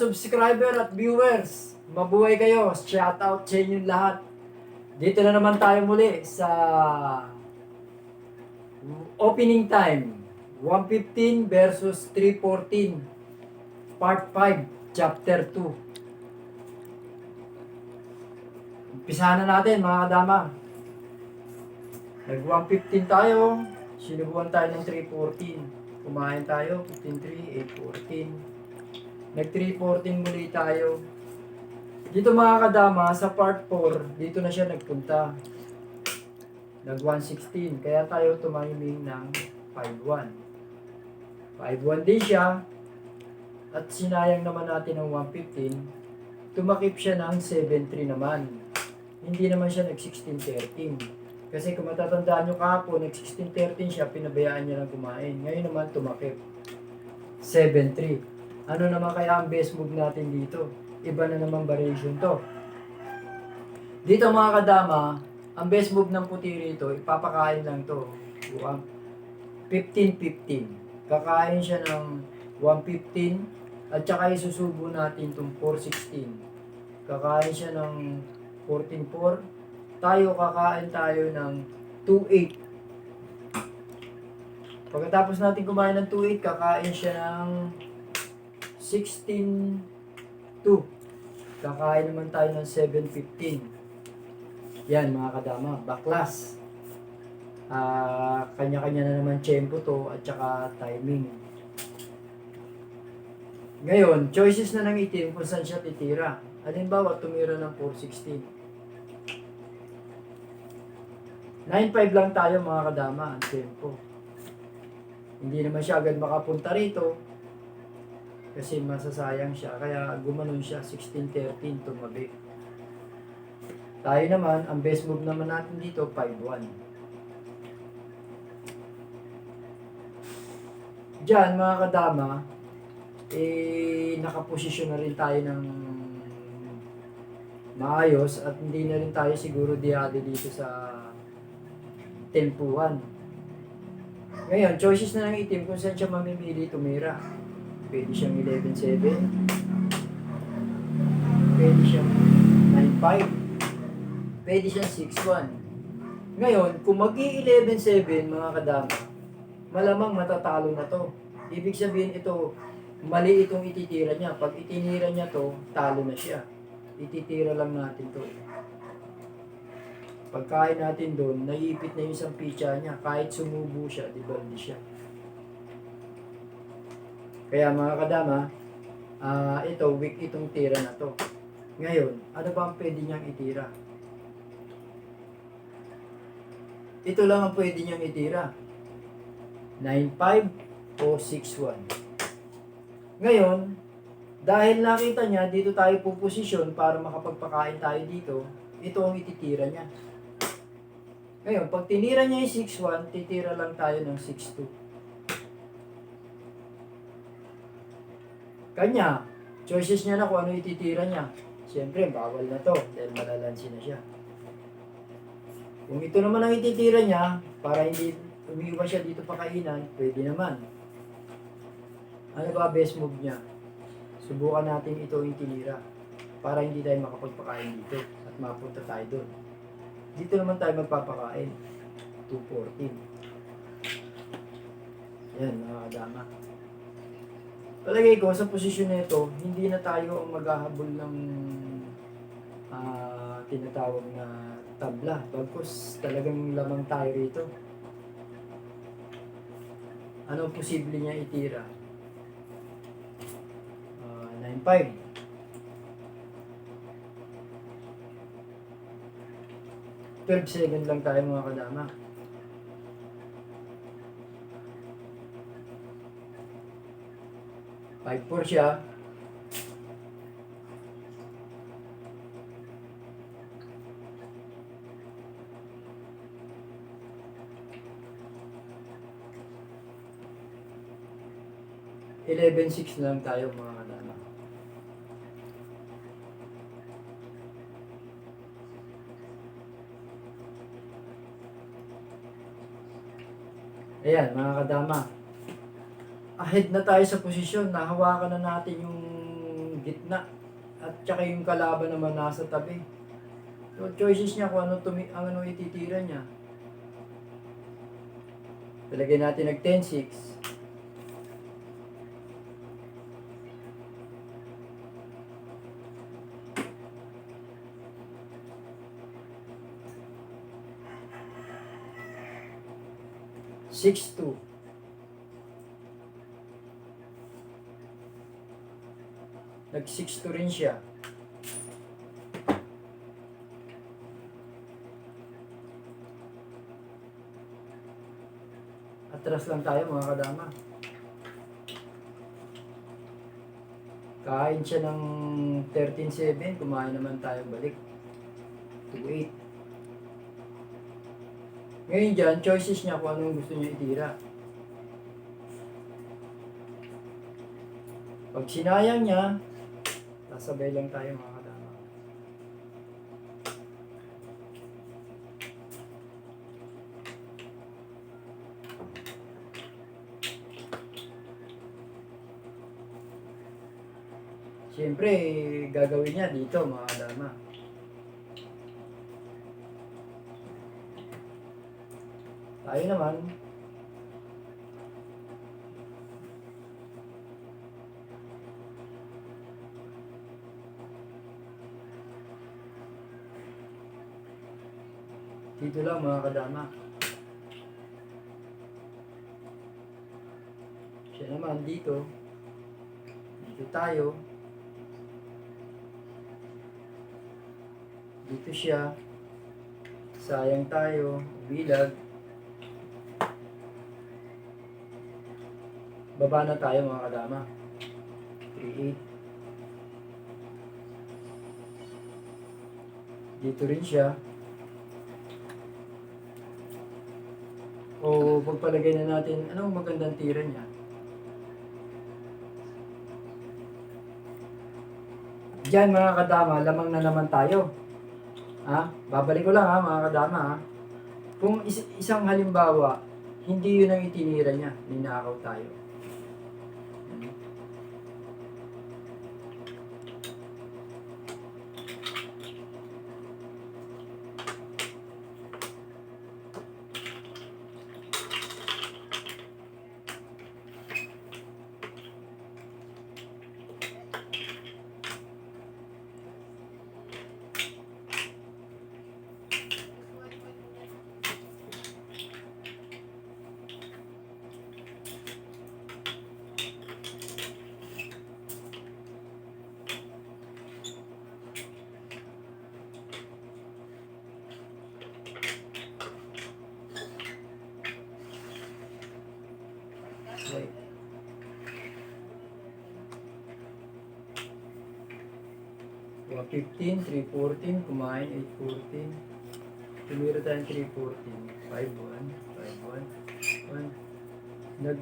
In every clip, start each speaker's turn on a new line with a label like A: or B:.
A: subscriber at viewers, mabuhay kayo. Shout out sa inyong lahat. Dito na naman tayo muli sa opening time. 1:15 versus 3:14. Part 5, Chapter 2. Umpisahan na natin mga kadama. Nag 1:15 tayo. Sinubuan tayo ng 3:14. Kumain tayo. 15:3, 8:14. Nag 3:14 muli tayo. Dito mga kadama, sa part 4, dito na siya nagpunta. Nag 1:16. Kaya tayo tumiming ng 5:1. 5:1 din siya. At sinayang naman natin ng 1:15. Tumakip siya ng 7:3 naman. Hindi naman siya nag 16:13. Kasi kung matatandaan nyo kahapon, nag 16:13 siya, pinabayaan niya lang kumain. Ngayon naman tumakip. 7:3. Ano naman kaya ang best move natin dito? Iba na naman variation to. Dito mga kadama, ang best move ng puti rito, ipapakain lang to. 15-15. Kakain siya ng 1:15 at saka isusubo natin itong 4:16. Kakain siya ng 14:4. Tayo kakain tayo ng 2:8. Pagkatapos natin kumain ng 2:8, kakain siya ng 16:2. Kakain naman tayo ng 7:15. Yan mga kadama, baklas. Kanya-kanya na naman tempo to at saka timing. Ngayon, choices na ng itim kung saan siya titira. Halimbawa, tumira ng 4:16. 9:5 lang tayo mga kadama, ang tempo. Hindi naman siya agad makapunta rito kasi masasayang siya. Kaya gumanon siya, 16:13 tumabi. Tayo naman, ang best move naman natin dito, 5:1. Diyan mga kadama, nakaposisyon na rin tayo ng maayos at hindi na rin tayo siguro diade dito sa tempuhan. Ngayon, choices na ng itim kung saan siya mamimili tumira. Pwede siyang 11-7. Pwede siyang 9-5. Pwede siyang 6-1. Ngayon, kung mag-i-11-7 mga kadama, malamang matatalo na to. Ibig sabihin ito, mali itong ititira niya. Pag itinira niya to, talo na siya. Ititira lang natin to. Pagkain natin doon, naiipit na yung isang pitcha niya. Kahit sumubo siya, di ba, hindi siya. Kaya mga kadama, ito, weak itong tira na to. Ngayon, ano ba ang pwede niyang itira? Ito lang ang pwede niyang itira. 9-5 o 6-1. Ngayon, dahil nakita niya, dito tayo puposisyon para makapagpakain tayo dito, ito ang ititira niya. Ngayon, pag tinira niya yung 6-1, titira lang tayo ng 6-2. Kanya, choices niya na kung ano ititira niya. Siyempre, bawal na to dahil malalansi na siya. Kung ito naman ang ititira niya, para hindi umiwas siya dito pakainan, pwede naman. Ano ba best move niya? Subukan natin ito yung tinira para hindi tayo makapagpakain dito at mapunta tayo doon. Dito naman tayo magpapakain. 2:14. Yan mga kadama. Palagay ko sa posisyon na ito, hindi na tayo ang maghahabol ng tinatawag na tabla. Bagkus talagang lamang tayo rito. Ano posible niya itira? 9-5. 12 second lang tayo mga kadama. Five 4 siya. Eleven 6 lang tayo mga kadama. Ayan mga kadama. Ahead na tayo sa posisyon. Nahawakan na natin yung gitna. At tsaka yung kalaban naman nasa tabi. So, choices niya kung ang ano ititira niya. Talagyan natin nag 10-6. Six two. Nag 6-2 rin siya. Atras lang tayo mga kadama. Kain siya ng 13-7. Kumain naman tayo balik. 2-8. Ngayon dyan, choices niya kung anong gusto niya itira. Pag sinayang niya, sasabay lang tayo mga kadama. Siyempre, gagawin niya dito mga kadama. Tayo naman, dito lang mga kadama. Siya naman dito. Dito tayo. Dito siya. Sayang tayo. Bilag. Baba na tayo mga kadama. 3-8. Dito rin siya. O pagpalagay na natin, anong magandang tira niya? Diyan mga kadama, lamang na naman tayo. Ha? Babalik ko lang ha mga kadama ha. Kung isang halimbawa, hindi yun ang itinira niya, ninakaw tayo. Okay. Kuha 15, 314, kumain 814. Tumira tayong 314. 5-1, 5-1, 1. Nag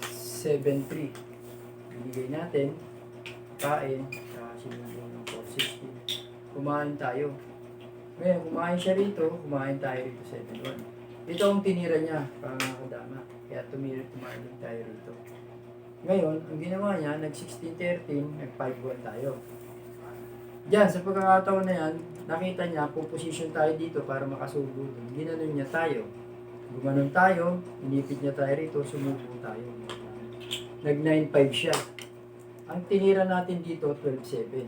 A: 7-3. Binigay natin. Kain. Sinubo ng 460. Kumain tayo. Ngayon, kumain siya rito. Kumain tayo rito 7-1. Ito ang tinira niya, kadama. Kaya kumain din tayo rito. Ngayon, ang ginawa niya, nag 16-13, nag 5-1 tayo. Diyan, sa pagkakataon na yan, nakita niya, puposition tayo dito para makasubo doon. Ginanon niya tayo. Gumanon tayo, inipit niya tayo rito, sumubo tayo. Nag 9-5 siya. Ang tinira natin dito, 12-7.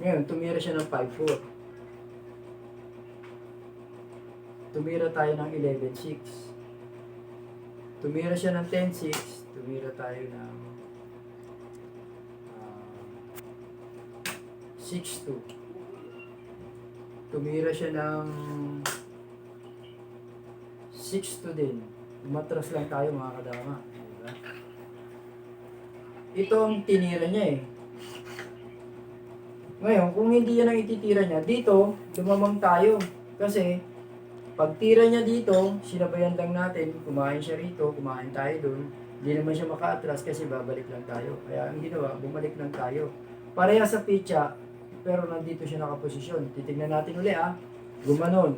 A: Ngayon, tumira siya ng 5-4. Tumira tayo ng 11-6. Tumira siya ng 10-6. Tumira tayo ng 6-2. Tumira siya ng 6-2 din. Umatras lang tayo mga kadama. Diba? Ito ang tinira niya eh. Ngayon, kung hindi yan ang ititira niya, dito, lumamang tayo. Kasi, pag tira niya dito, sinabayan lang natin, kumain siya rito, kumain tayo doon. Hindi naman siya maka-atras kasi babalik lang tayo. Kaya ang ginawa, bumalik lang tayo. Pareha sa pitcha, pero nandito siya nakaposisyon. Titignan natin uli ah. Gumanon.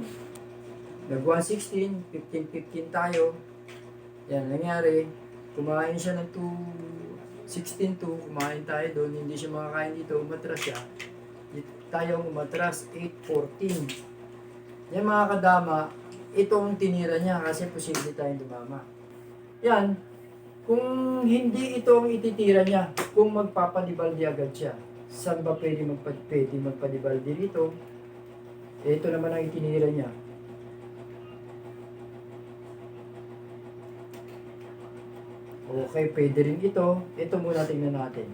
A: Nag 116, 15-15 tayo. Yan, nangyari. Kumain siya ng 2.16.2, kumain tayo doon, hindi siya makakain dito, umatras siya. Tayo umatras, 8.14. Yan mga kadama, ito ang tinira niya kasi posible tayong dumama. Yan, kung hindi ito ang ititira niya, kung magpapadibaldi agad siya, saan ba pwede magpadibaldi rito? Ito naman ang itinira niya. Okay, pwede rin ito. Ito muna tingnan natin.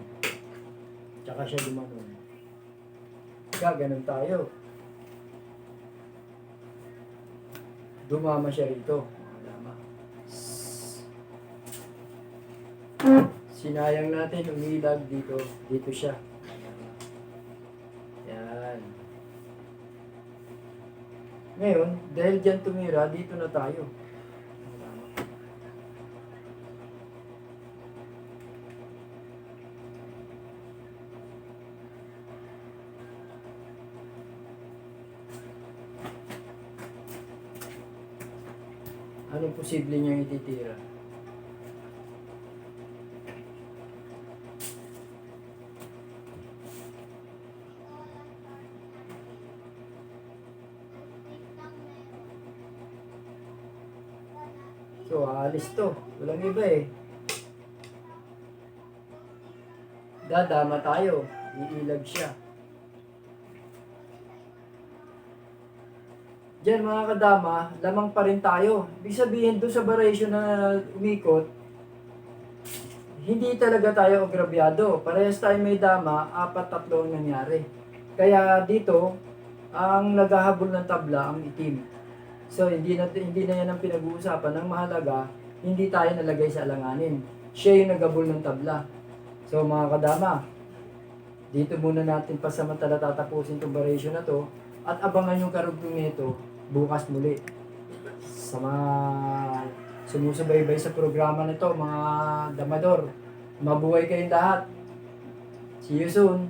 A: Tsaka siya lumanon. Ganun tayo. Dumama siya rito. Sinayang natin, umilag dito. Dito siya. Yan. Ngayon, dahil dyan tumira, dito na tayo. Anong posible niyang ititira? So, aalis to. Walang iba eh. Dadama tayo. Iilag siya. Diyan mga kadama, lamang pa rin tayo. Ibig sabihin doon sa variation na umikot, hindi talaga tayo agrabyado. Parehas tayo may dama, 4-3 ang nangyari. Kaya dito, ang naghahabol ng tabla ang itim. So hindi na yan ang pinag-uusapan. Ang mahalaga, hindi tayo nalagay sa alanganin. Siya yung naghabol ng tabla. So mga kadama, dito muna natin pasamantala tatapusin itong variation na to at abangan yung karugtong nito bukas muli. Sa mga sumusubaybay sa programa nito, mga damador, mabuhay kayong lahat. See you soon.